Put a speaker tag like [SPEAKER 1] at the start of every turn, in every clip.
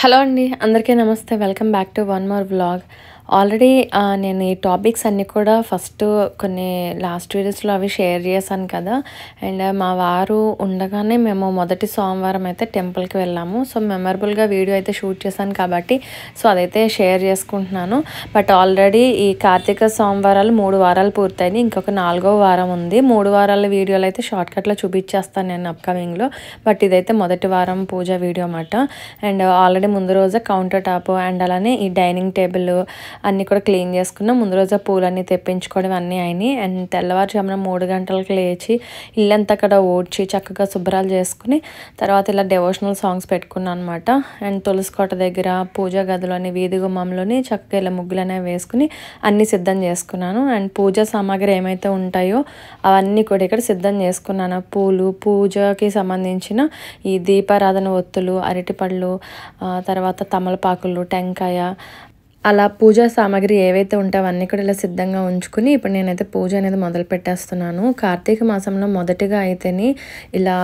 [SPEAKER 1] Hello అండి, అందరికీ నమస్తే. Welcome back to one more vlog. Already నేను ఈ టాపిక్స్ అన్నీ కూడా ఫస్ట్ కొన్ని లాస్ట్ వీడియోస్లో అవి షేర్ చేశాను కదా. అండ్ మా వారు ఉండగానే మేము మొదటి సోమవారం అయితే టెంపుల్కి వెళ్ళాము. సో మెమరబుల్గా వీడియో అయితే షూట్ చేశాను కాబట్టి అదైతే షేర్ చేసుకుంటున్నాను. బట్ ఆల్రెడీ ఈ కార్తీక సోమవారాలు 3 వారాలు పూర్తయింది. ఇంకొక 4వ వారం ఉంది. 3 వారాల వీడియోలు అయితే షార్ట్కట్లో చూపించేస్తాను నేను అప్కమింగ్లో. బట్ ఇదైతే మొదటి వారం పూజ వీడియో అన్నమాట. అండ్ ఆల్రెడీ ముందు రోజు కౌంటర్ టాప్ అండ్ అలానే ఈ డైనింగ్ టేబుల్ అన్నీ కూడా క్లీన్ చేసుకున్నాం. ముందు రోజు పూలన్నీ తెప్పించుకోవడం అన్నీ అయినాయి. అండ్ తెల్లవారుజామున 3 గంటలకు లేచి ఇల్లంతా కూడా ఊడ్చి చక్కగా శుభ్రాలు చేసుకుని తర్వాత ఇలా డివోషనల్ సాంగ్స్ పెట్టుకున్నాను అనమాట. అండ్ తులసికోట దగ్గర పూజా గదిలోని వీధి గుమ్మంలోని చక్కగా ఇలా ముగ్గులు అనేవి వేసుకుని అన్నీ సిద్ధం చేసుకున్నాను. అండ్ పూజా సామాగ్రి ఏమైతే ఉంటాయో అవన్నీ కూడా ఇక్కడ సిద్ధం చేసుకున్నాను. పూలు, పూజకి సంబంధించిన ఈ దీపారాధన ఒత్తులు, అరటిపళ్ళు, తర్వాత తమలపాకులు, టెంకాయ, అలా పూజా సామాగ్రి ఏవైతే ఉంటాయో అవన్నీ కూడా ఇలా సిద్ధంగా ఉంచుకుని ఇప్పుడు నేనైతే పూజ అనేది మొదలు పెట్టేస్తున్నాను. కార్తీక మాసంలో మొదటిగా అయితేనే ఇలా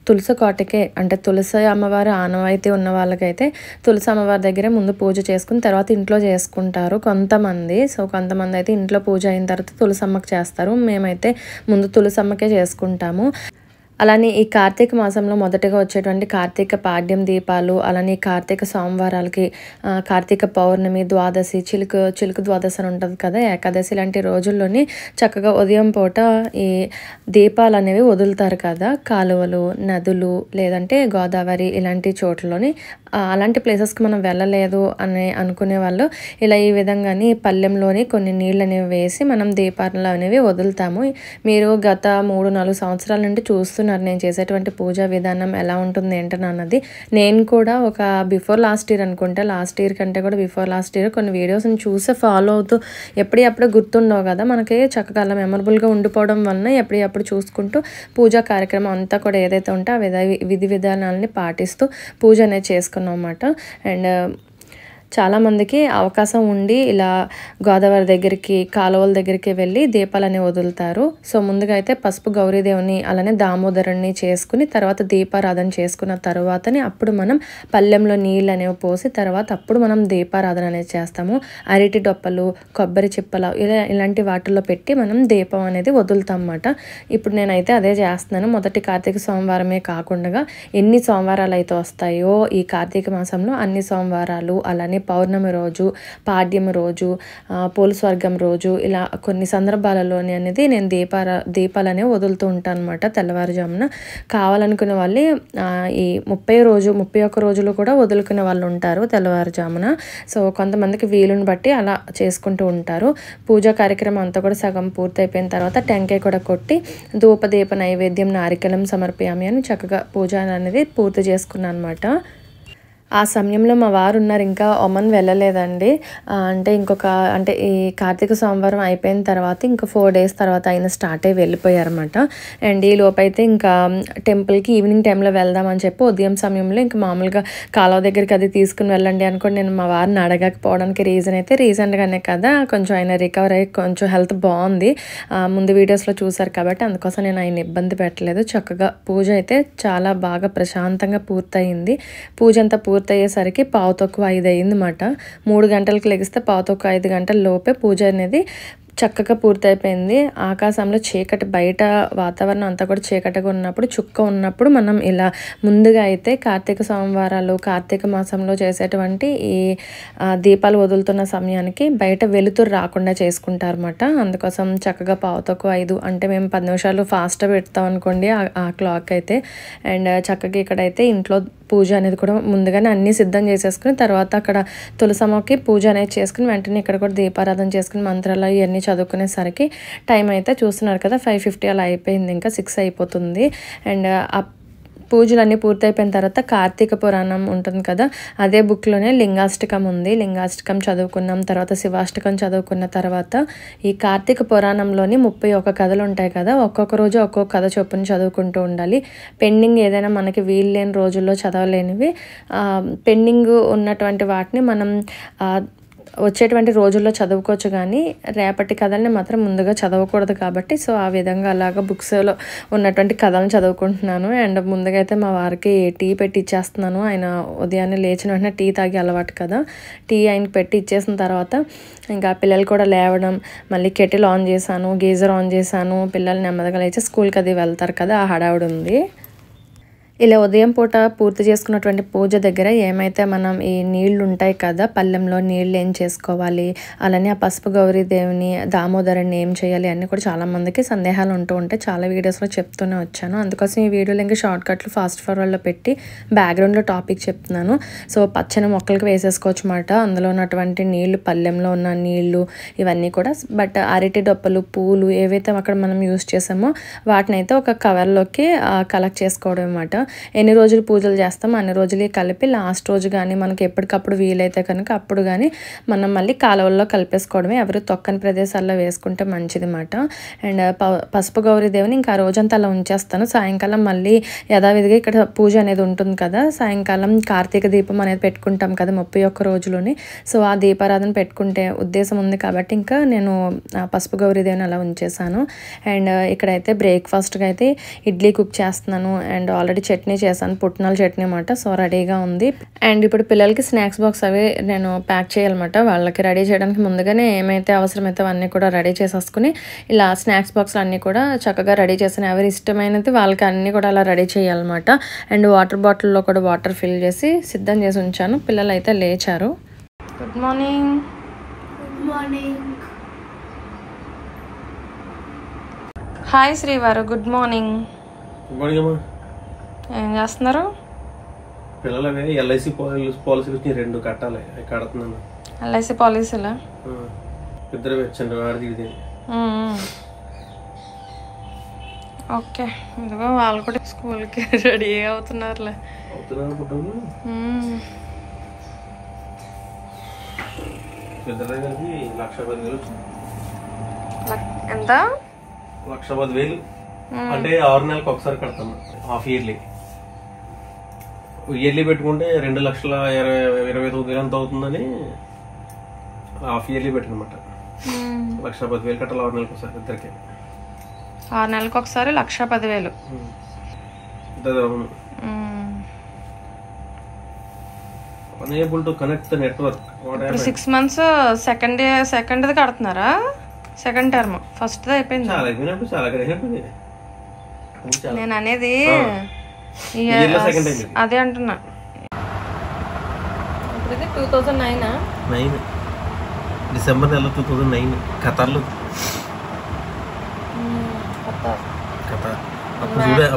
[SPEAKER 1] తులసి కోటకే, అంటే తులసి అమ్మవారు ఆనవాయితీ ఉన్న వాళ్ళకైతే తులసి అమ్మవారి దగ్గరే ముందు పూజ చేసుకుని తర్వాత ఇంట్లో చేసుకుంటారు కొంతమంది. సో కొంతమంది అయితే ఇంట్లో పూజ అయిన తర్వాత తులసమ్మకి చేస్తారు. మేమైతే ముందు తులసమ్మకే చేసుకుంటాము. అలానే ఈ కార్తీక మాసంలో మొదటగా వచ్చేటువంటి కార్తీక పాడ్యం దీపాలు, అలానే కార్తీక సోమవారాలకి కార్తీక పౌర్ణమి, ద్వాదశి, చిలుకు ద్వాదశి అని ఉంటుంది కదా, ఏకాదశి లాంటి రోజుల్లోని చక్కగా ఉదయం పూట ఈ దీపాలు అనేవి వదులుతారు కదా. కాలువలు, నదులు, లేదంటే గోదావరి ఇలాంటి చోట్లలోని అలాంటి ప్లేసెస్కి మనం వెళ్ళలేదు అని అనుకునే వాళ్ళు ఇలా ఈ విధంగాని పల్లెంలోని కొన్ని నీళ్ళు అనేవి వేసి మనం దీపాలు అనేవి వదులుతాము. మీరు గత 3-4 సంవత్సరాల నుండి చూస్తున్నారు నేను చేసేటువంటి పూజా విధానం ఎలా ఉంటుంది ఏంటన్నది. నేను కూడా ఒక బిఫోర్ లాస్ట్ ఇయర్ అనుకుంటా, లాస్ట్ ఇయర్ కంటే కూడా బిఫోర్ లాస్ట్ ఇయర్ కొన్ని వీడియోస్ని చూసి ఫాలో అవుతూ ఎప్పుడప్పుడు గుర్తుండవు కదా మనకి, చక్కగా అలా మెమరబుల్గా ఉండిపోవడం వలన ఎప్పుడప్పుడు చూసుకుంటూ పూజా కార్యక్రమం అంతా కూడా ఏదైతే ఉంటే ఆ విధి విధానాలని పాటిస్తూ పూజ అనేది చేసుకున్నాం అన్నమాట. అండ్ చాలామందికి అవకాశం ఉండి ఇలా గోదావరి దగ్గరికి, కాలువల దగ్గరికి వెళ్ళి దీపాలని వదులుతారు. సో ముందుగా అయితే పసుపు గౌరీదేవుని అలానే దామోదరుని చేసుకుని తర్వాత దీపారాధన చేసుకున్న తర్వాతనే అప్పుడు మనం పల్లెంలో నీళ్ళు అనేవి పోసి తర్వాత అప్పుడు మనం దీపారాధన అనేది చేస్తాము. అరటి డొప్పలు, కొబ్బరి చిప్పలు ఇలాంటి వాటిల్లో పెట్టి మనం దీపం అనేది వదులుతాం అన్నమాట. ఇప్పుడు నేనైతే అదే చేస్తున్నాను. మొదటి కార్తీక సోమవారమే కాకుండా ఎన్ని సోమవారాలు అయితే వస్తాయో ఈ కార్తీక మాసంలో అన్ని సోమవారాలు, అలానే పౌర్ణమి రోజు, పాడ్యమి రోజు, పోలుస్వర్గం రోజు, ఇలా కొన్ని సందర్భాలలోని అనేది నేను దీపాలు అనేవి వదులుతూ ఉంటాను అనమాట. తెల్లవారుజామున కావాలనుకునే వాళ్ళు ఈ 31 రోజులు కూడా వదులుకునే వాళ్ళు ఉంటారు తెల్లవారుజామున. సో కొంతమందికి వీలుని బట్టి అలా చేసుకుంటూ ఉంటారు. పూజా కార్యక్రమం అంతా కూడా సగం పూర్తయిపోయిన తర్వాత టెంకాయ కూడా కొట్టి ధూపదీప నైవేద్యం నారికలం సమర్పయామి అని చక్కగా పూజ అనేది పూర్తి చేసుకున్నాను అనమాట. ఆ సమయంలో మా వారు ఉన్నారు, ఇంకా ఒమన్ వెళ్ళలేదండి. అంటే ఈ కార్తీక సోమవారం అయిపోయిన తర్వాత ఇంకా 4 డేస్ తర్వాత ఆయన స్టార్ట్ అయ్యి వెళ్ళిపోయారన్నమాట. అండ్ ఈ లోపైతే ఇంకా టెంపుల్కి ఈవినింగ్ టైంలో వెళ్దామని చెప్పి ఉదయం సమయంలో ఇంకా మామూలుగా కాలువ దగ్గరికి అది తీసుకుని వెళ్ళండి అనుకోండి. నేను మా వారిని అడగకపోవడానికి రీజన్ అయితే రీసెంట్గానే కదా కొంచెం ఆయన రికవర్ అయ్యి కొంచెం హెల్త్ బాగుంది. ముందు వీడియోస్లో చూసారు కాబట్టి అందుకోసం నేను ఆయన ఇబ్బంది పెట్టలేదు. చక్కగా పూజ అయితే చాలా బాగా ప్రశాంతంగా పూర్తయింది. పూజ అంతా పూర్తయ్యేసరికి 4:15 అయిందన్నమాట. 3 గంటలకు లెగిస్తే 4:15 గంటల లోపే పూజ అనేది చక్కగా పూర్తయిపోయింది. ఆకాశంలో చీకటి, బయట వాతావరణం అంతా కూడా చీకటిగా ఉన్నప్పుడు, చుక్క ఉన్నప్పుడు మనం ఇలా ముందుగా అయితే కార్తీక సోమవారాలు, కార్తీక మాసంలో చేసేటువంటి ఈ దీపాలు వదులుతున్న సమయానికి బయట వెలుతురు రాకుండా చేసుకుంటారన్నమాట. అందుకోసం చక్కగా 4:15 అంటే మేము 10 నిమిషాలు ఫాస్ట్గా పెడతాం అనుకోండి ఆ క్లాక్ అయితే. అండ్ చక్కగా ఇక్కడైతే ఇంట్లో పూజ అనేది కూడా ముందుగానే అన్నీ సిద్ధం చేసేసుకుని తర్వాత అక్కడ తులసమ్మకి పూజ అనేది చేసుకుని వెంటనే ఇక్కడ కూడా దీపారాధన చేసుకుని మంత్రాలు ఇవన్నీ చదువుకునేసరికి టైం అయితే చూస్తున్నారు కదా 5:50 అలా అయిపోయింది. ఇంకా 6 అయిపోతుంది. అండ్ పూజలన్నీ పూర్తయిపోయిన తర్వాత కార్తీక పురాణం ఉంటుంది కదా, అదే బుక్లోనే లింగాష్టకం ఉంది. లింగాష్టకం చదువుకున్నాం. తర్వాత శివాష్టకం చదువుకున్న తర్వాత ఈ కార్తీక పురాణంలోని 31 కథలు ఉంటాయి కదా, ఒక్కొక్క రోజు ఒక్కొక్క కథ చొప్పున చదువుకుంటూ ఉండాలి. పెండింగ్ ఏదైనా మనకి వీలు లేని రోజుల్లో చదవలేనివి, పెండింగ్ ఉన్నటువంటి వాటిని మనం వచ్చేటువంటి రోజుల్లో చదువుకోవచ్చు, కానీ రేపటి కథల్ని మాత్రం ముందుగా చదవకూడదు కాబట్టి సో ఆ విధంగా అలాగా బుక్స్లో ఉన్నటువంటి కథలను చదువుకుంటున్నాను. అండ్ ముందుగా అయితే మా వారికి టీ పెట్టి ఇచ్చేస్తున్నాను. ఆయన ఉదయాన్నే లేచిన వెంటనే టీ తాగి అలవాటు కదా, టీ ఆయనకి పెట్టి ఇచ్చేసిన తర్వాత ఇంకా పిల్లలు కూడా లేవడం, మళ్ళీ కెటిల్ ఆన్ చేశాను, గీజర్ ఆన్ చేశాను. పిల్లలు నెమ్మదిగా లేచి స్కూల్కి అది వెళ్తారు కదా, ఆ హడావుడి ఉంది. ఇలా ఉదయం పూట పూర్తి చేసుకున్నటువంటి పూజ దగ్గర ఏమైతే మనం ఈ నీళ్లు ఉంటాయి కదా, పళ్ళెంలో నీళ్ళు ఏం చేసుకోవాలి, అలానే ఆ పసుపు గౌరీ దేవుని దామోదరుని ఏం చేయాలి అన్నీ కూడా చాలామందికి సందేహాలు ఉంటూ ఉంటాయి. చాలా వీడియోస్లో చెప్తూనే వచ్చాను. అందుకోసం ఈ వీడియోలో ఇంకా షార్ట్ కట్లు ఫాస్ట్ ఫార్వర్డ్లో పెట్టి బ్యాక్గ్రౌండ్లో టాపిక్ చెప్తున్నాను. సో పచ్చని మొక్కలకి వేసేసుకోవచ్చు అన్నమాట. అందులో ఉన్నటువంటి నీళ్లు, పళ్ళెంలో ఉన్న నీళ్లు ఇవన్నీ కూడా. బట్ అరటి డొప్పలు, పూలు ఏవైతే అక్కడ మనం యూజ్ చేసామో వాటిని అయితే ఒక కవర్లోకి కలెక్ట్ చేసుకోవడం అన్నమాట. ఎన్ని రోజులు పూజలు చేస్తామో అన్ని రోజులు కలిపి లాస్ట్ రోజు కానీ మనకి ఎప్పటికప్పుడు వీలైతే కనుక అప్పుడు కానీ మనం మళ్ళీ కాలువల్లో కలిపేసుకోవడమే. ఎవరు తొక్కని ప్రదేశాల్లో వేసుకుంటే మంచిది అన్నమాట. అండ్ పసుపు గౌరీ దేవుని ఇంకా ఆ రోజంతా అలా ఉంచేస్తాను. సాయంకాలం మళ్ళీ యథావిధిగా ఇక్కడ పూజ అనేది ఉంటుంది కదా, సాయంకాలం కార్తీక దీపం అనేది పెట్టుకుంటాం కదా 31 రోజులోని. సో ఆ దీపారాధన పెట్టుకుంటే ఉద్దేశం ఉంది కాబట్టి ఇంకా నేను పసుపు గౌరీ దేవుని అలా ఉంచేసాను. అండ్ ఇక్కడైతే బ్రేక్ఫాస్ట్గా అయితే ఇడ్లీ కుక్ చేస్తున్నాను. అండ్ ఆల్రెడీ చట్నీ చేశాను, పుట్నాల చట్నీ అన్నమాట. సో రెడీగా ఉంది. అండ్ ఇప్పుడు పిల్లలకి స్నాక్స్ బాక్స్ అవి నేను ప్యాక్ చేయాలన్నమాట. వాళ్ళకి రెడీ చేయడానికి ముందుగానే ఏమైతే అవసరమైతే అవన్నీ కూడా రెడీ చేసేసుకుని ఇలా స్నాక్స్ బాక్స్లు అన్నీ కూడా చక్కగా రెడీ చేసాను. ఎవరి ఇష్టమైనది వాళ్ళకి అన్నీ కూడా అలా రెడీ చేయాలన్నమాట. అండ్ వాటర్ బాటిల్లో కూడా వాటర్ ఫిల్ చేసి సిద్ధం చేసి ఉంచాను. పిల్లలు అయితే లేచారు. Good morning.
[SPEAKER 2] Good morning.
[SPEAKER 1] Hi శ్రీవారు, గుడ్ మార్నింగ్.
[SPEAKER 3] గుడ్ మార్నింగ్ అమ్మా.
[SPEAKER 1] ఏం చేస్తున్నారు?
[SPEAKER 3] పిల్లలవి ఎల్ఐసి పాలసీ వచ్చి 2 కట్టాలి, కడుతున్నాను.
[SPEAKER 1] ఎల్ఐసి పాలసీలా?
[SPEAKER 3] ఇద్దరు వచ్చండి, వాడిది ఇది.
[SPEAKER 1] ఓకే, ఇదిగో వాళ్ళు కూడా స్కూల్కి రెడీ అవుతున్నారులే.
[SPEAKER 3] అవుతున్నారు. ఇద్దరు కలిపి 1,10,000.
[SPEAKER 1] ఎంత?
[SPEAKER 3] 1,10,000 అంటే 6 నెలలకు ఒకసారి కడతాను. Half yearly. ఇయర్లీ పెట్టుకుంటే 2,29,000 ఎంత అవుతుందని హాఫ్ ఇయర్లీ పెట్టనమాట. 1,10,000 కట్టాలి 6 నెలలకు ఒకసారి ఇద్దరికి.
[SPEAKER 1] 6 నెలలకు ఒకసారి 1,10,000.
[SPEAKER 3] Unable to connect the network.
[SPEAKER 1] ఇప్పుడు 6 months సెకండ్ది కడుతున్నారా? సెకండ్ టర్మ్, ఫస్ట్ అయిపోయింది.
[SPEAKER 3] చాలా అయిపోయినట్టు, చాలా అయిపోయింది.
[SPEAKER 1] నేను అనేది అదే అంటున్నా. ఇప్పుడు ఇది 2009
[SPEAKER 3] డిసెంబర్ నెల 2009 ఖతార్లో.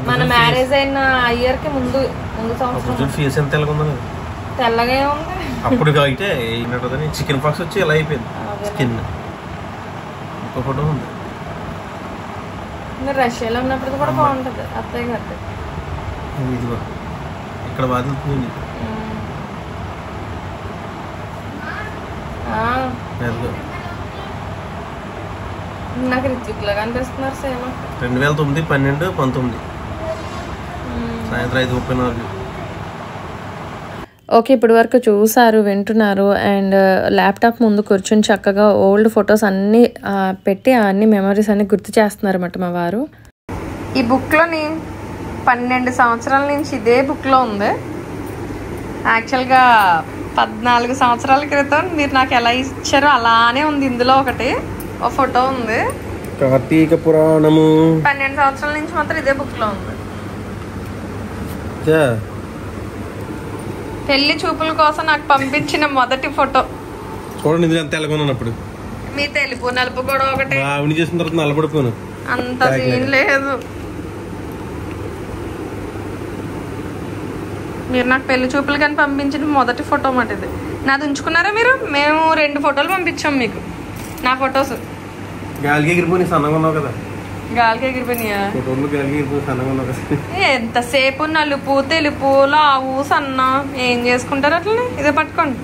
[SPEAKER 1] మన మ్యారేజ్ అయిన ఇయర్ కి ముందు సంవత్సరం
[SPEAKER 3] ఫీజు ఎంత తెల్లగా
[SPEAKER 1] తెల్లగా ఉంది.
[SPEAKER 3] అప్పుడు అయితే చికెన్ పాక్స్ వచ్చి ఎలా అయిపోయింది స్కిన్. ఒక ఫోటో ఉంది.
[SPEAKER 1] రష్యాలో ఉన్నప్పుడు కూడా బాగుంటది అత్తయ్య గారి.
[SPEAKER 3] ఇదిగో ఇక్కడ బాధితుంది.
[SPEAKER 1] నాకు రిచిక్ లాగా అనిపిస్తున్నారు. సేమ్
[SPEAKER 3] 2009, 12, 19 సాయంత్రం 5:34.
[SPEAKER 1] ఓకే, ఇప్పటి వరకు చూసారు, వింటున్నారు. అండ్ ల్యాప్టాప్ ముందు కూర్చొని చక్కగా ఓల్డ్ ఫొటోస్ అన్నీ పెట్టి అన్ని మెమరీస్ అన్ని గుర్తు చేస్తున్నారు అన్నమాట మా వారు. ఈ బుక్లోని 12 సంవత్సరాల నుంచి ఇదే బుక్లో ఉంది. యాక్చువల్గా 14 సంవత్సరాల క్రితం మీరు నాకు ఎలా ఇచ్చారో అలానే ఉంది. ఇందులో ఒక ఫోటో ఉంది.
[SPEAKER 3] కార్తీక పురాణము
[SPEAKER 1] 12 సంవత్సరాల నుంచి మాత్రం ఇదే బుక్లో ఉంది. పెళ్లి చూపుల కోసం నాకు పంపించిన మొదటి ఫోటో
[SPEAKER 3] చూడండి. ఇందులో ఎంత తెల్లగొన్నప్పుడు
[SPEAKER 1] మీ తెలుపు నలుపు కూడా ఒకటి.
[SPEAKER 3] ఆవిడ చేసిన తర్వాత నల్లబడిపోయాను.
[SPEAKER 1] అంత సీన్ లేదు. మీరు నాకు పెళ్లి చూపులు కానీ పంపించిన మొదటి ఫోటో మాట ఇది. నాది ఉంచుకున్నారా మీరు? మేము 2 ఫోటోలు పంపించాం మీకు, నా ఫొటోస్.
[SPEAKER 3] గాలికి ఎగిరిపోయి సన్నగా ఉన్నావు కదా.
[SPEAKER 1] గాలికి ఎగిరిపోయినాయా?
[SPEAKER 3] ఫోటోలు గాలికి ఎగిరిపోయి సన్నగా ఉన్నావు కదా.
[SPEAKER 1] ఎంతసేపు నలుపు తెలుపు లావు సన్న ఏం చేసుకుంటారు అట్లనే. ఇదే పట్టుకోండి.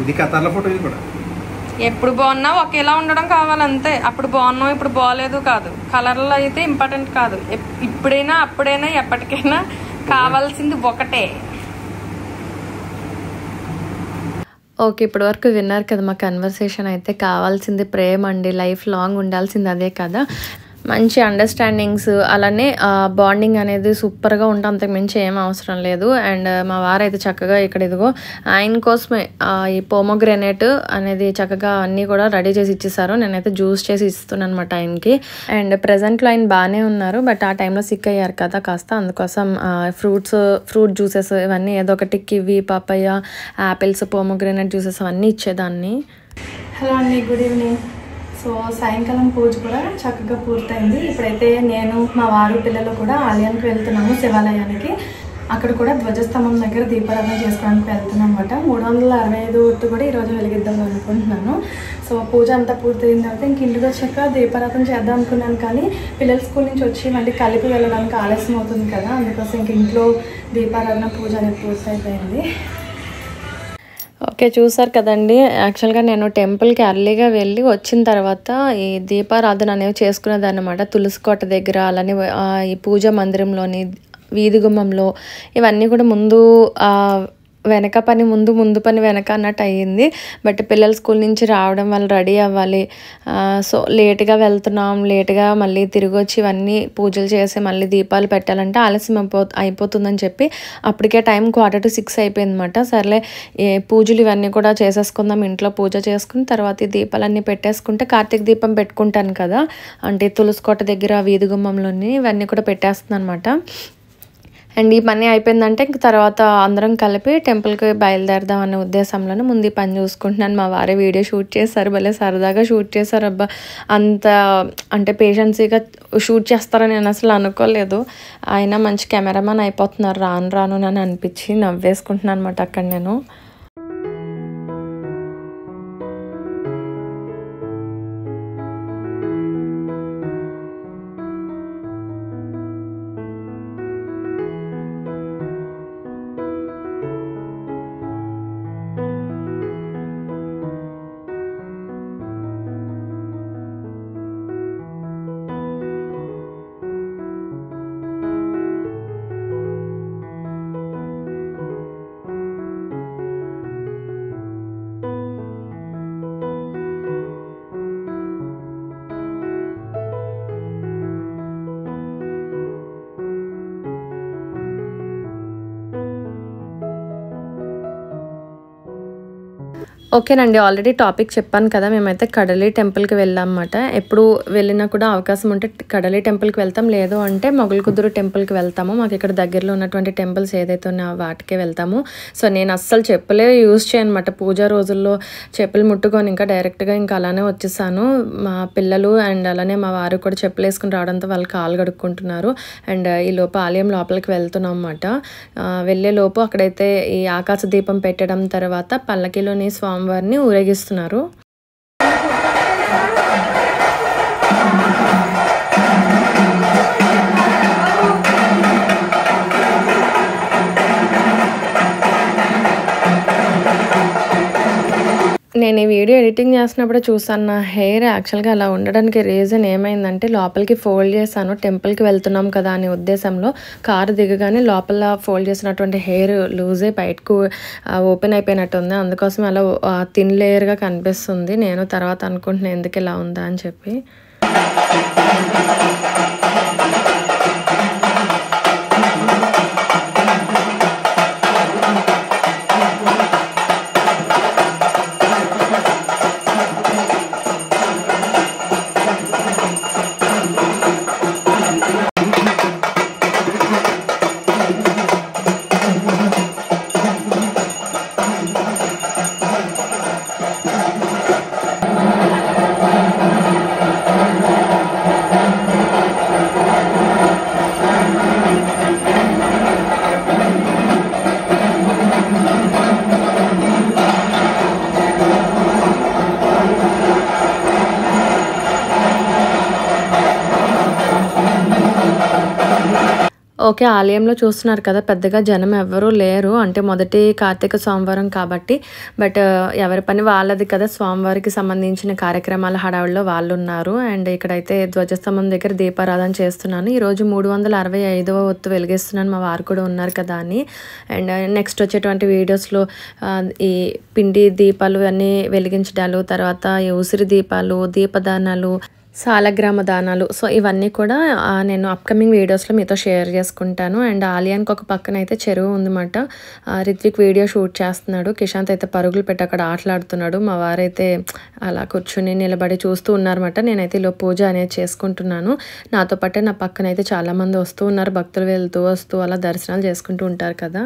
[SPEAKER 3] ఇది ఖతార్ల ఫోటో. ఇది కూడా
[SPEAKER 1] ఎప్పుడు బాగున్నా ఒకేలా ఉండడం కావాలంతే. అప్పుడు బాగున్నాం ఇప్పుడు బాగలేదు కాదు. కలర్లో అయితే ఇంపార్టెంట్ కాదు. ఇప్పుడైనా అప్పుడైనా ఎప్పటికైనా కావాల్సింది ఒకటే. ఓకే. ఇప్పటివరకు విన్నారు కదా మా కన్వర్సేషన్ అయితే. కావాల్సింది ప్రేమ అండి. లైఫ్ లాంగ్ ఉండాల్సింది అదే కదా! మంచి అండర్‌స్టాండింగ్స్ అలానే బాండింగ్ అనేది సూపర్‌గా ఉంటే అంతకు మించి ఏం అవసరం లేదు. అండ్ మా వారైతే చక్కగా ఇక్కడ ఇదిగో ఆయన కోసమే ఈ పోమోగ్రానేట్ అనేది చక్కగా అన్నీ కూడా రెడీ చేసి ఇచ్చేసారు. నేనైతే జ్యూస్ చేసి ఇస్తున్నానన్నమాట ఆయనకి. అండ్ ప్రెజెంట్‌లో ఆయన బానే ఉన్నారు. బట్ ఆ టైంలో సిక్ అయ్యారు కదా కాస్త. అందుకోసం ఫ్రూట్ జ్యూసెస్ ఇవన్నీ ఏదో ఒకటి kiwi, papaya, apples, pomegranate juices అవన్నీ ఇచ్చేదాన్ని.
[SPEAKER 2] హలో అండి, గుడ్ ఈవినింగ్. సో సాయంకాలం పూజ కూడా చక్కగా పూర్తయింది. ఇప్పుడైతే నేను మా వారు పిల్లలు కూడా ఆలయానికి వెళ్తున్నాము, శివాలయానికి. అక్కడ కూడా ధ్వజస్తంభం దగ్గర దీపారాధన చేసుకోవడానికి వెళ్తున్నాం అనమాట. 365 ఒత్తు కూడా ఈరోజు వెలిగిద్దాం అనుకుంటున్నాను. సో పూజ అంతా పూర్తయిన తర్వాత ఇంక ఇంటికి వచ్చాక దీపారాధన చేద్దాం అనుకున్నాను. కానీ పిల్లల స్కూల్ నుంచి వచ్చి మళ్ళీ కలిపి వెళ్ళడానికి ఆలస్యం అవుతుంది కదా, అందుకోసం ఇంక ఇంట్లో దీపారాధన పూజ అనేది పూర్తయిపోయింది.
[SPEAKER 1] ఓకే. చూసారు కదండి. యాక్చువల్గా నేను టెంపుల్కి ఎర్లీగా వెళ్ళి వచ్చిన తర్వాత ఈ దీపారాధన అనేవి చేసుకునేదాన్ని అనమాట. తులసి కోట దగ్గర అలానే ఈ పూజా మందిరంలోని వీధి గుమ్మంలో ఇవన్నీ కూడా ముందు వెనక పని ముందు పని వెనక అన్నట్టు అయ్యింది. బట్ పిల్లలు స్కూల్ నుంచి రావడం వల్ల రెడీ అవ్వాలి. సో లేట్గా వెళ్తున్నాం, లేట్గా మళ్ళీ తిరిగి వచ్చి ఇవన్నీ పూజలు చేసి మళ్ళీ దీపాలు పెట్టాలంటే ఆలస్యం అయిపోతుందని చెప్పి అప్పటికే టైం 5:45 అయిపోయింది అనమాట. సర్లే పూజలు ఇవన్నీ కూడా చేసేసుకుందాం, ఇంట్లో పూజ చేసుకుని తర్వాత ఈ దీపాలన్నీ పెట్టేసుకుంటే కార్తీక దీపం పెట్టుకుంటాను కదా, అంటే తులసికోట దగ్గర వీధి గుమ్మంలోని ఇవన్నీ కూడా పెట్టేస్తున్నాను అనమాట. అండ్ ఈ పని అయిపోయిందంటే ఇంక తర్వాత అందరం కలిపి టెంపుల్కి బయలుదేరదాం అనే ఉద్దేశంలోనే ముందు ఈ పని చూసుకుంటున్నాను. మా వారే వీడియో షూట్ చేశారు, భలే సరదాగా షూట్ చేశారు. అబ్బా, అంత అంటే పేషెన్సీగా షూట్ చేస్తారని నేను అసలు అనుకోలేదు. ఆయన మంచి కెమెరామెన్ అయిపోతున్నారు రాను అని అనిపించి నవ్వేసుకుంటున్నాను అనమాట అక్కడ నేను. ఓకేనండి. ఆల్రెడీ టాపిక్ చెప్పాను కదా, మేమైతే కడలి టెంపుల్కి వెళ్ళామన్నమాట. ఎప్పుడు వెళ్ళినా కూడా అవకాశం ఉంటే కడలి టెంపుల్కి వెళ్తాం, లేదు అంటే మొగల్కుదురు టెంపుల్కి వెళ్తాము. మాకు ఇక్కడ దగ్గరలో ఉన్నటువంటి టెంపుల్స్ ఏదైతే ఉన్నాయో వాటికే వెళ్తాము. సో నేను అస్సలు చెప్పులే యూజ్ చేయను అనమాట. పూజా రోజుల్లో చెప్పులు ముట్టుకొని ఇంకా డైరెక్ట్గా ఇంకా అలానే వచ్చేసాను. మా పిల్లలు అండ్ అలానే మా వారు కూడా చెప్పులు వేసుకుని రావడంతో వాళ్ళు కాలు కడుక్కుంటున్నారు. అండ్ ఈ లోపు ఆలయం లోపలికి వెళ్తున్నాం అన్నమాట. వెళ్ళే లోపు అక్కడైతే ఈ ఆకాశ దీపం పెట్టడం తర్వాత పల్లకిలోని స్వామివారిని ఊరేగిస్తున్నారు. నేను ఈ వీడియో ఎడిటింగ్ చేస్తున్నప్పుడు చూసాను, నా హెయిర్ యాక్చువల్గా అలా ఉండడానికి రీజన్ ఏమైందంటే లోపలికి ఫోల్డ్ చేశాను. టెంపుల్కి వెళ్తున్నాం కదా అనే ఉద్దేశంలో కారు దిగగానే లోపల ఫోల్డ్ చేసినటువంటి హెయిర్ లూజ్ అయి బయటకు ఓపెన్ అయిపోయినట్టు ఉంది. అందుకోసం అలా థిన్ లేయర్గా కనిపిస్తుంది. నేను తర్వాత అనుకుంటున్నాను ఎందుకు ఇలా ఉందా అని చెప్పి. ఓకే. ఆలయంలో చూస్తున్నారు కదా! పెద్దగా జనం ఎవ్వరూ లేరు. అంటే మొదటి కార్తీక సోమవారం కాబట్టి. బట్ ఎవరి పని వాళ్ళది కదా! స్వామివారికి సంబంధించిన కార్యక్రమాల హడావిడిలో వాళ్ళున్నారు. అండ్ ఇక్కడైతే ధ్వజస్తంభం దగ్గర దీపారాధన చేస్తున్నాను. ఈరోజు 365వ ఒత్తు వెలిగిస్తున్నాను. మా వారు కూడా ఉన్నారు కదా అని. అండ్ నెక్స్ట్ వచ్చేటువంటి వీడియోస్‌లో ఈ పిండి దీపాలు అన్నీ వెలిగించడాలు, తర్వాత ఈ ఉసిరి దీపాలు, దీపదానాలు, సాలగ్రామ దానాలు. సో, ఇవన్నీ కూడా నేను అప్‌కమింగ్ వీడియోస్‌లో మీతో షేర్ చేసుకుంటాను. అండ్ ఆలయానికి ఒక పక్కన అయితే చెరువు ఉందన్నమాట. రిత్విక్ వీడియో షూట్ చేస్తున్నాడు. కిషాంత్ అయితే పరుగులు పెట్టి అక్కడ ఆటలాడుతున్నాడు. మా వారైతే అలా కూర్చుని, నిలబడి చూస్తూ ఉన్నారన్నమాట. నేనైతే ఈలోపు పూజ అనేది చేసుకుంటున్నాను. నాతో పాటే నా పక్కన అయితే చాలామంది వస్తూ ఉన్నారు. భక్తులు వెళ్తూ, వస్తూ అలా దర్శనాలు చేసుకుంటూ ఉంటారు కదా!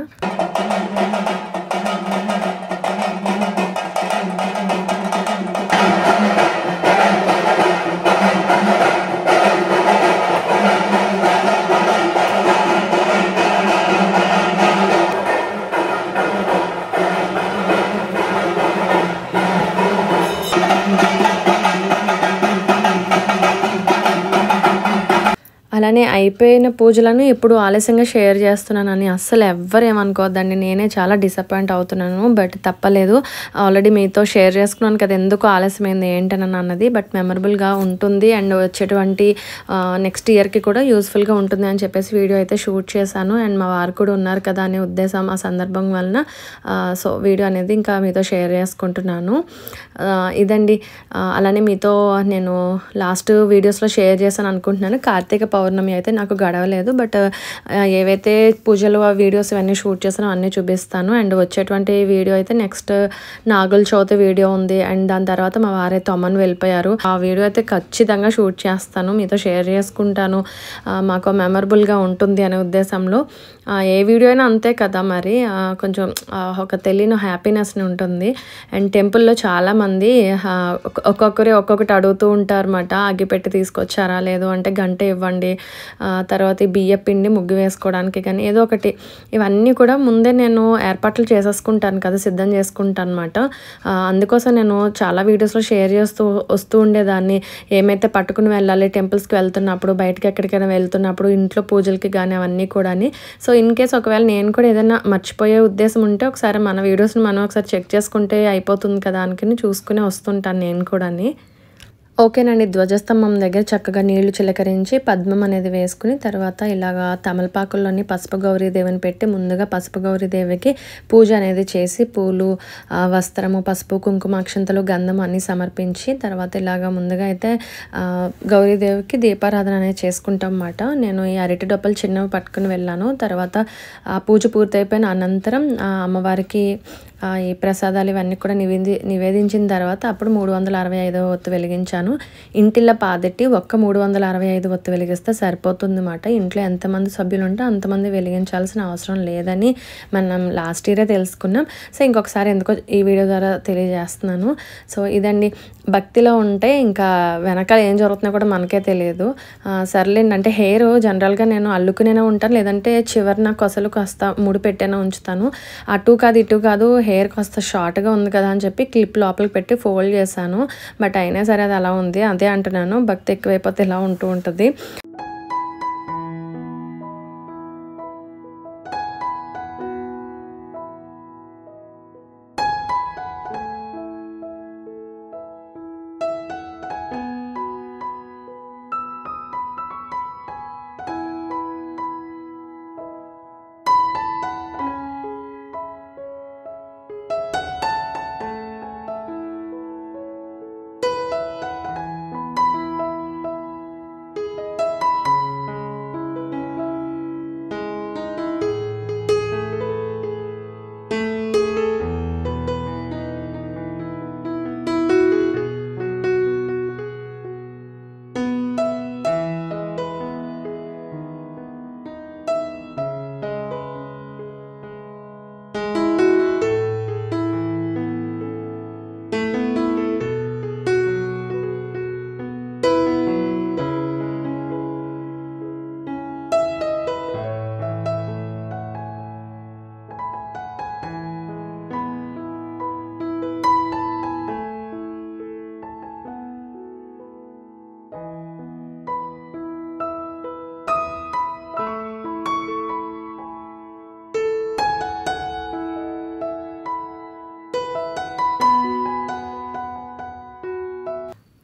[SPEAKER 1] అలానే అయిపోయిన పూజలను ఇప్పుడు ఆలస్యంగా షేర్ చేస్తున్నానని అస్సలు ఎవ్వరు ఏమనుకోవద్దండి. నేనే చాలా డిసప్పాయింట్ అవుతున్నాను. బట్ తప్పలేదు. ఆల్రెడీ మీతో షేర్ చేసుకున్నాను కదా! ఎందుకు ఆలస్యమైంది ఏంటనని అన్నది. బట్ మెమరబుల్‌గా ఉంటుంది. అండ్ వచ్చేటువంటి నెక్స్ట్ ఇయర్‌కి కూడా యూజ్‌ఫుల్‌గా ఉంటుంది అని చెప్పేసి వీడియో అయితే షూట్ చేశాను. అండ్ మా వారు కూడా ఉన్నారు కదా అనే ఉద్దేశం ఆ సందర్భం వలన సో, వీడియో అనేది ఇంకా మీతో షేర్ చేసుకుంటున్నాను. ఇదండి. అలానే మీతో నేను లాస్ట్ వీడియోస్‌లో షేర్ చేశాను అనుకుంటున్నాను. కార్తీక పౌర్ణమి అయితే నాకు గడవలేదు. బట్ ఏవైతే పూజలు ఆ వీడియోస్ ఇవన్నీ షూట్ చేసానో అన్నీ చూపిస్తాను. అండ్ వచ్చేటువంటి వీడియో అయితే నెక్స్ట్ నాగుల చవితి వీడియో ఉంది. అండ్ దాని తర్వాత మా వారైతే అమ్మని వెళ్ళిపోయారు. ఆ వీడియో అయితే ఖచ్చితంగా షూట్ చేస్తాను. మీతో షేర్ చేసుకుంటాను. మాకు మెమరబుల్‌గా ఉంటుంది అనే ఉద్దేశంలో. ఏ వీడియో అయినా అంతే కదా మరి. కొంచెం ఒక తెలియని హ్యాపీనెస్‌ని ఉంటుంది. అండ్ టెంపుల్‌లో చాలామంది ఒక్కొక్కరు ఒక్కొక్కటి అడుగుతూ ఉంటారన్నమాట. అగ్గిపెట్టి తీసుకొచ్చారా? లేదు అంటే గంట ఇవ్వండి. తర్వాత ఈ బియ్యం పిండి ముగ్గు వేసుకోవడానికి కానీ ఏదో ఒకటి ఇవన్నీ కూడా ముందే నేను ఏర్పాట్లు చేసేసుకుంటాను కదా! సిద్ధం చేసుకుంటాను అనమాట. అందుకోసం నేను చాలా వీడియోస్‌లో షేర్ చేస్తూ వస్తూ ఉండేదాన్ని. ఏమైతే పట్టుకుని వెళ్ళాలి టెంపుల్స్‌కి వెళ్తున్నప్పుడు, బయటకి ఎక్కడికైనా వెళ్తున్నప్పుడు, ఇంట్లో పూజలకి కానీ అవన్నీ కూడాని. సో, ఇన్ కేస్ ఒకవేళ నేను కూడా ఏదైనా మర్చిపోయే ఉద్దేశం ఉంటే ఒకసారి మన వీడియోస్‌ని మనం ఒకసారి చెక్ చేసుకుంటే అయిపోతుంది కదా అనుకుని చూసుకుని వస్తుంటాను నేను కూడాని. ఓకేనండి. ధ్వజస్తంభం దగ్గర చక్కగా నీళ్లు చిలకరించి పద్మం అనేది వేసుకుని తర్వాత ఇలాగా తమలపాకుల్లోని పసుపు గౌరీదేవిని పెట్టి ముందుగా పసుపు గౌరీదేవికి పూజ అనేది చేసి పూలు, వస్త్రము, పసుపు, కుంకుమ, అక్షంతలు, గంధం అన్నీ సమర్పించి తర్వాత ఇలాగా ముందుగా అయితే గౌరీదేవికి దీపారాధన అనేది చేసుకుంటాం అన్నమాట. నేను ఈ అరటి డొప్పలు చిన్నవి పట్టుకుని వెళ్ళాను. తర్వాత పూజ పూర్తయిపోయిన అనంతరం అమ్మవారికి ఈ ప్రసాదాలు ఇవన్నీ కూడా నివేదించిన తర్వాత అప్పుడు 365వ ఒత్తు వెలిగించాను. ఇంటిల్ల పాదెట్టి ఒక్క 365 ఒత్తు వెలిగిస్తే సరిపోతుందన్నమాట. ఇంట్లో ఎంతమంది సభ్యులు ఉంటే అంతమంది వెలిగించాల్సిన అవసరం లేదని మనం లాస్ట్ ఇయరే తెలుసుకున్నాం. సో, ఇంకొకసారి ఎందుకో ఈ వీడియో ద్వారా తెలియజేస్తున్నాను. సో, ఇదండి. భక్తిలో ఉంటే ఇంకా వెనకాల ఏం జరుగుతుందో కూడా మనకే తెలియదు. సర్లేండి. అంటే హెయిర్ జనరల్గా నేను అల్లుకునే ఉంటాను. లేదంటే చివరిన కొసలు కాస్త ముడి పెట్టైనా ఉంచుతాను. అటు కాదు ఇటు కాదు హెయిర్ కాస్త షార్ట్గా ఉంది కదా అని చెప్పి క్లిప్ లోపలికి పెట్టి ఫోల్డ్ చేశాను. బట్ అయినా సరే అది అలా ఉంది. అదే అంటున్నాను, భక్తి ఎక్కువైపోతే ఇలా ఉంటూ ఉంటుంది.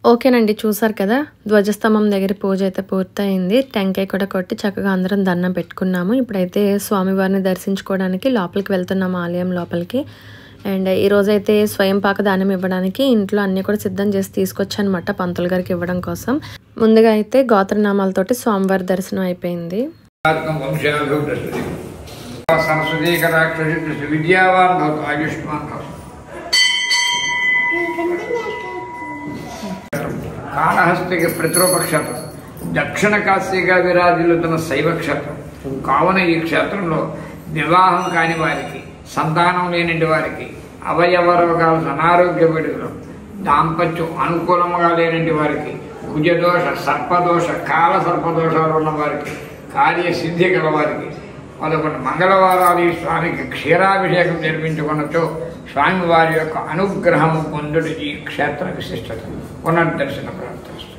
[SPEAKER 1] ఓకేనండి, చూసారు కదా ధ్వజస్తంభం దగ్గర పూజ అయితే పూర్తయింది. టెంకాయ కూడా కొట్టి చక్కగా అందరం దండం పెట్టుకున్నాము. ఇప్పుడైతే స్వామివారిని దర్శించుకోవడానికి లోపలికి వెళ్తున్నాము, ఆలయం లోపలికి. అండ్ ఈరోజైతే స్వయం పాక దానం ఇవ్వడానికి ఇంట్లో అన్నీ కూడా సిద్ధం చేసి తీసుకొచ్చానమాట పంతులు గారికి ఇవ్వడం కోసం. ముందుగా అయితే గోత్రనామాలతోటి స్వామివారి దర్శనం అయిపోయింది.
[SPEAKER 4] కాళహస్తికి ప్రతిరూప క్షేత్రం, దక్షిణ కాశీగా విరాజిల్లుతున్న శైవ క్షేత్రం కావున ఈ క్షేత్రంలో వివాహం కాని వారికి, సంతానం లేనిటి వారికి, అవయవ రోగాలు, అనారోగ్య పీడితులు, దాంపత్యం అనుకూలముగా లేనిటి వారికి, కుజదోష, సర్పదోష, కాల సర్పదోషాలు ఉన్న వారికి, కార్యసిద్ధి గల వారికి 11 మంగళవారాలు ఈ స్వామికి క్షీరాభిషేకం జరిపించుకున్నచో స్వామివారి యొక్క అనుగ్రహము పొందుడు ఈ క్షేత్ర విశిష్టత. పునర్దర్శన ప్రార్థిస్తాం.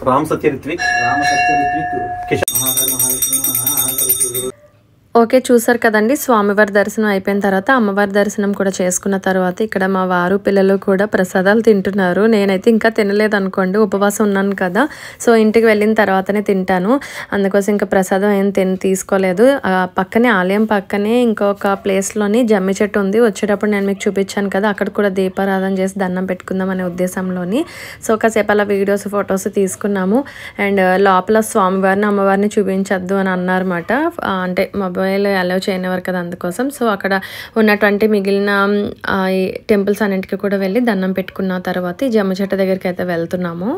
[SPEAKER 3] రామ్ సత్య రిత్విక్
[SPEAKER 1] ఓకే, చూసారు కదండి. స్వామివారి దర్శనం అయిపోయిన తర్వాత అమ్మవారి దర్శనం కూడా చేసుకున్న తర్వాత ఇక్కడ మా వారు పిల్లలు కూడా ప్రసాదాలు తింటున్నారు. నేనైతే ఇంకా తినలేదు అనుకోండి, ఉపవాసం ఉన్నాను కదా. సో ఇంటికి వెళ్ళిన తర్వాతనే తింటాను, అందుకోసం ఇంకా ప్రసాదం ఏం తీసుకోలేదు. పక్కనే ఆలయం పక్కనే ఇంకొక ప్లేస్లోని జమ్మి చెట్టు ఉంది. వచ్చేటప్పుడు నేను మీకు చూపించాను కదా, అక్కడ కూడా దీపారాధన చేసి దండం పెట్టుకుందాం అనే ఉద్దేశంలోని. సో కాసేపు అలా వీడియోస్ ఫొటోస్ తీసుకున్నాము. అండ్ లోపల స్వామివారిని అమ్మవారిని చూపించద్దు అని అన్నారన్నమాట. అంటే మొబైల్ అలౌ చేయనివారు కదా, అందుకోసం. సో అక్కడ ఉన్నటువంటి మిగిలిన ఈ టెంపుల్స్ అన్నింటికి కూడా వెళ్ళి దండం పెట్టుకున్న తర్వాత ఈ జమ్మ చెట్టు దగ్గరికి అయితే వెళ్తున్నాము.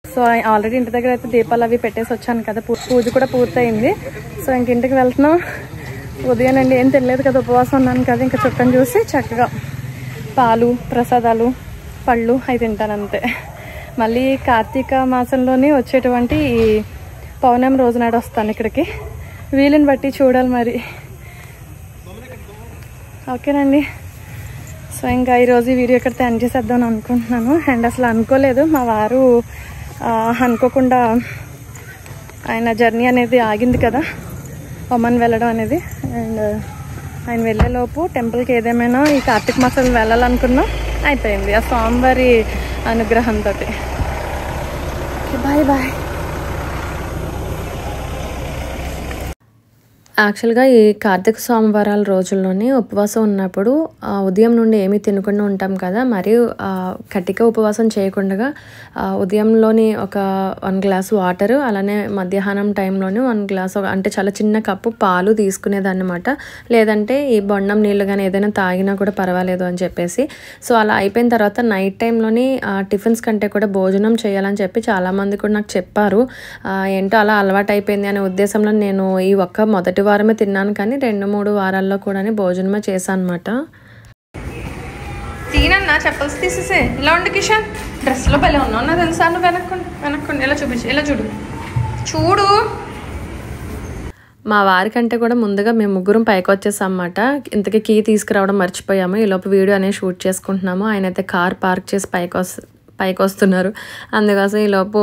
[SPEAKER 1] సో ఆల్రెడీ ఇంటి దగ్గర అయితే దీపాలు అవి పెట్టేసి వచ్చాను కదా, పూజ కూడా పూర్తయింది. సో ఇంక ఇంటికి వెళ్తున్నాం. ఉదయానండి ఏం తెలియదు కదా, ఉపవాసం ఉన్నాను కదా, ఇంకా చుట్టం చూసి చక్కగా పాలు, ప్రసాదాలు, పళ్ళు అవి తింటాను అంతే. మళ్ళీ కార్తీక మాసంలోనే వచ్చేటువంటి పౌర్ణమి రోజు నాడు వస్తాను ఇక్కడికి, వీలుని బట్టి చూడాలి మరి. ఓకేనండి, సో ఇంకా ఈరోజు ఈ వీడియో ఇక్కడ ఎండ్ చేసేద్దామని అనుకుంటున్నాను. అండ్ అసలు అనుకోలేదు, మా వారు అనుకోకుండా ఆయన జర్నీ అనేది ఆగింది కదా, ఒమన్ వెళ్ళడం అనేది. అండ్ ఆయన వెళ్ళేలోపు టెంపుల్కి ఏదేమైనా ఈ కార్తీక మాసం వెళ్ళాలనుకున్నా అయిపోయింది ఆ స్వామివారి అనుగ్రహంతో. Bye bye. యాక్చువల్గా ఈ కార్తీక సోమవారాల రోజుల్లోనే ఉపవాసం ఉన్నప్పుడు ఉదయం నుండి ఏమీ తినకుండా ఉంటాం కదా, మరియు కటిక ఉపవాసం చేయకుండా ఉదయంలోని ఒక 1 గ్లాస్ వాటర్, అలానే మధ్యాహ్నం టైంలోని 1 గ్లాస్, అంటే చాలా చిన్న కప్పు పాలు తీసుకునేదన్నమాట. లేదంటే ఈ బొండం నీళ్ళు కానీ ఏదైనా తాగినా కూడా పర్వాలేదు అని చెప్పేసి. సో అలా అయిపోయిన తర్వాత నైట్ టైంలోని టిఫిన్స్ కంటే కూడా భోజనం చేయాలని చెప్పి చాలామంది కూడా నాకు చెప్పారు. ఏంటో అలా అలవాటు అయిపోయింది అనే ఉద్దేశంలో నేను ఈ మొదటి వారమే తిన్నాను, కానీ 2-3 వారాల్లో కూడా భోజనమే చేశాను అనమాట.
[SPEAKER 2] తీనన్నా చెప్పల్సి తీసేసే. ఇలా ఉండు కిషన్, డ్రెస్లో భలే ఉన్నావు నా తెలుసా. నువ్వు వెనక్కుండి ఇలా చూపించు, ఇలా చూడు.
[SPEAKER 1] మా వారికంటే కూడా ముందుగా మేము ముగ్గురం పైకి వచ్చేసాం అన్నమాట. ఇంతకీ కీ తీసుకురావడం మర్చిపోయాము. ఈలోపు వీడియో అనేది షూట్ చేసుకుంటున్నాము. ఆయన అయితే కార్ పార్క్ చేసి పైకి వస్తున్నారు. అందుకోసం ఈలోపు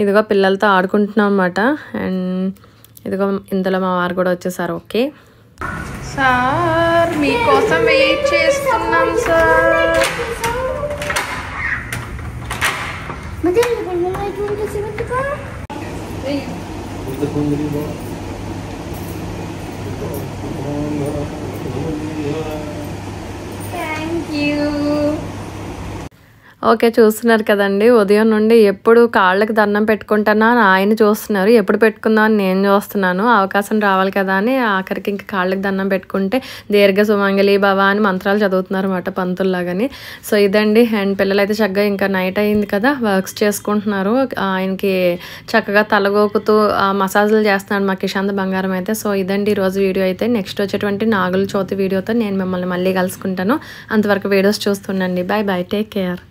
[SPEAKER 1] ఇదిగో పిల్లలతో ఆడుకుంటున్నాం అన్నమాట. అండ్ ఇదిగో ఇందులో మా వారు కూడా వచ్చేసారు. ఓకే
[SPEAKER 2] సార్ మీకోసం వెయిట్ చేస్తున్నాం సార్. Thank you.
[SPEAKER 1] ఓకే, చూస్తున్నారు కదండి, ఉదయం నుండి ఎప్పుడు కాళ్ళకి దండం పెట్టుకుంటానా ఆయన చూస్తున్నారు, ఎప్పుడు పెట్టుకుందాం అని నేను చూస్తున్నాను. అవకాశం రావాలి కదా అని ఆఖరికి ఇంకా కాళ్ళకి దండం పెట్టుకుంటే దీర్ఘ సుమంగళి భవ అని మంత్రాలు చదువుతున్నారు అన్నమాట పంతుల్లాగాని. సో ఇదండి. అండ్ పిల్లలు అయితే చక్కగా ఇంకా నైట్ అయింది కదా, వర్క్స్ చేసుకుంటున్నారు. ఆయనకి చక్కగా తలగోకుతూ మసాజులు చేస్తున్నాడు మా కిషాంత్ బంగారం అయితే. సో ఇదండి ఈరోజు వీడియో అయితే. నెక్స్ట్ వచ్చేటువంటి నాగుల చవితి వీడియోతో నేను మిమ్మల్ని మళ్ళీ కలుసుకుంటాను. అంతవరకు వీడియోస్ చూస్తుండండి. Bye bye, take care.